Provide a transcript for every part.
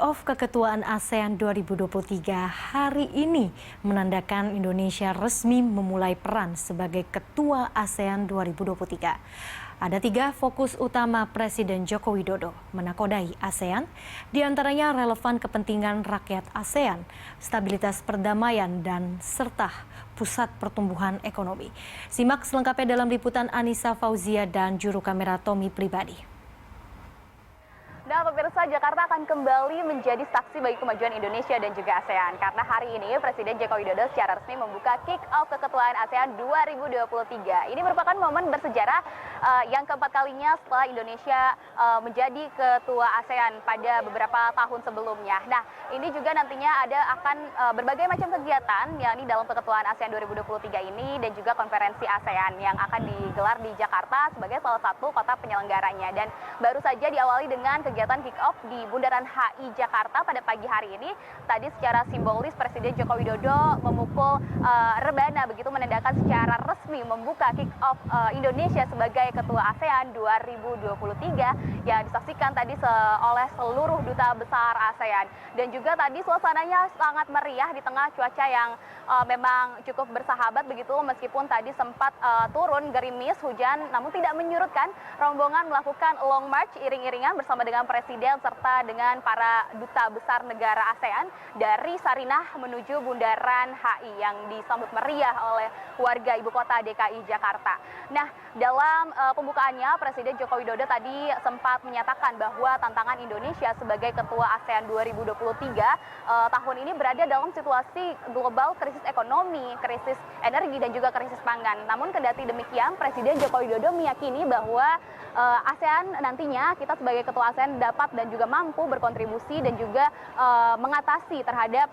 Kick-off keketuaan ASEAN 2023 hari ini menandakan Indonesia resmi memulai peran sebagai Ketua ASEAN 2023. Ada 3 fokus utama Presiden Joko Widodo menakodai ASEAN, diantaranya relevan kepentingan rakyat ASEAN, stabilitas perdamaian, dan serta pusat pertumbuhan ekonomi. Simak selengkapnya dalam liputan Anissa Fauzia dan juru kamera Tommy Pribadi. Nah, pemirsa, Jakarta akan kembali menjadi saksi bagi kemajuan Indonesia dan juga ASEAN. Karena hari ini Presiden Joko Widodo secara resmi membuka kick-off keketuaan ASEAN 2023. Ini merupakan momen bersejarah yang keempat kalinya setelah Indonesia menjadi ketua ASEAN pada beberapa tahun sebelumnya. Nah, ini juga nantinya akan berbagai macam kegiatan yakni dalam keketuaan ASEAN 2023 ini dan juga konferensi ASEAN yang akan digelar di Jakarta sebagai salah satu kota penyelenggaranya. Dan baru saja diawali dengan kegiatan kick-off di Bundaran HI Jakarta pada pagi hari ini. Tadi secara simbolis Presiden Joko Widodo memukul rebana begitu menandakan secara resmi membuka kick-off Indonesia sebagai Ketua ASEAN 2023 yang disaksikan tadi oleh seluruh duta besar ASEAN. Dan juga tadi suasananya sangat meriah di tengah cuaca yang memang cukup bersahabat begitu, meskipun tadi sempat turun gerimis hujan, namun tidak menyurutkan rombongan melakukan long march iring-iringan bersama dengan Presiden serta dengan para duta besar negara ASEAN dari Sarinah menuju Bundaran HI yang disambut meriah oleh warga ibu kota DKI Jakarta. Nah, dalam pembukaannya Presiden Joko Widodo tadi sempat menyatakan bahwa tantangan Indonesia sebagai Ketua ASEAN 2023 tahun ini berada dalam situasi global, krisis ekonomi, krisis energi, dan juga krisis pangan. Namun kendati demikian, Presiden Joko Widodo meyakini bahwa ASEAN nantinya kita sebagai Ketua ASEAN dapat dan juga mampu berkontribusi dan juga mengatasi terhadap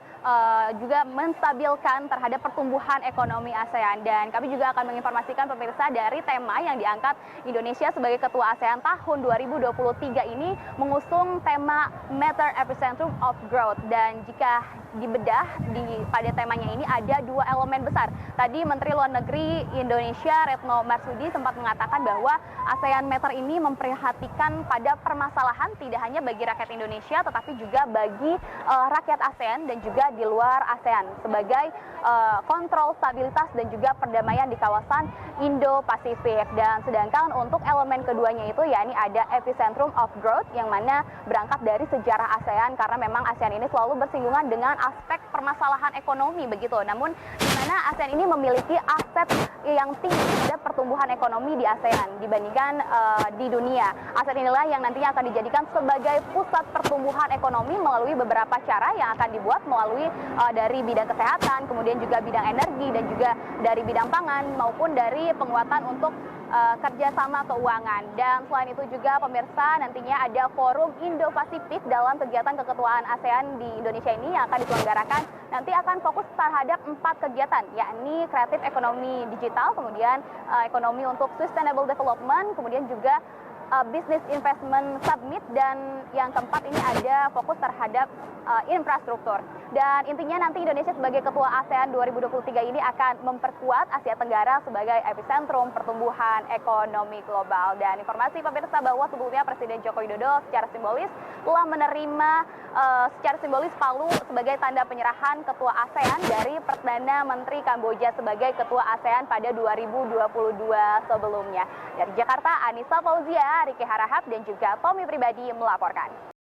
juga menstabilkan terhadap pertumbuhan ekonomi ASEAN. Dan kami juga akan menginformasikan pemirsa dari tema yang diangkat Indonesia sebagai Ketua ASEAN tahun 2023 ini mengusung tema Matter Epicentrum of Growth. Dan jika dibedah pada temanya ini ada 2 elemen besar. Tadi Menteri Luar Negeri Indonesia Retno Marsudi sempat mengatakan bahwa ASEAN Matter ini memperhatikan pada permasalahan tidak hanya bagi rakyat Indonesia tetapi juga bagi rakyat ASEAN dan juga di luar ASEAN sebagai kontrol stabilitas dan juga perdamaian di kawasan Indo-Pasifik. Dan sedangkan untuk elemen keduanya itu yakni ada epicentrum of growth yang mana berangkat dari sejarah ASEAN karena memang ASEAN ini selalu bersinggungan dengan aspek permasalahan ekonomi begitu. Namun di mana ASEAN ini memiliki aset yang tinggi terhadap pertumbuhan ekonomi di ASEAN dibandingkan di dunia. Aset inilah yang nantinya akan dijadikan sebagai pusat pertumbuhan ekonomi melalui beberapa cara yang akan dibuat melalui dari bidang kesehatan, kemudian juga bidang energi dan juga dari bidang pangan maupun dari penguatan untuk kerjasama keuangan. Dan selain itu juga pemirsa nantinya ada forum Indo-Pasifik dalam kegiatan keketuaan ASEAN di Indonesia ini yang akan diselenggarakan. Nanti akan fokus terhadap 4 kegiatan yakni kreatif ekonomi digital, kemudian ekonomi untuk sustainable development, kemudian juga Business Investment Summit, dan yang keempat ini ada fokus terhadap infrastruktur. Dan intinya nanti Indonesia sebagai Ketua ASEAN 2023 ini akan memperkuat Asia Tenggara sebagai epicentrum pertumbuhan ekonomi global. Dan informasi pemirsa bahwa sebelumnya Presiden Joko Widodo secara simbolis telah menerima secara simbolis palu sebagai tanda penyerahan Ketua ASEAN dari Perdana Menteri Kamboja sebagai Ketua ASEAN pada 2022 sebelumnya. Dari Jakarta, Anissa Fauzia, Riki Harahap, dan juga Tommy Pribadi melaporkan.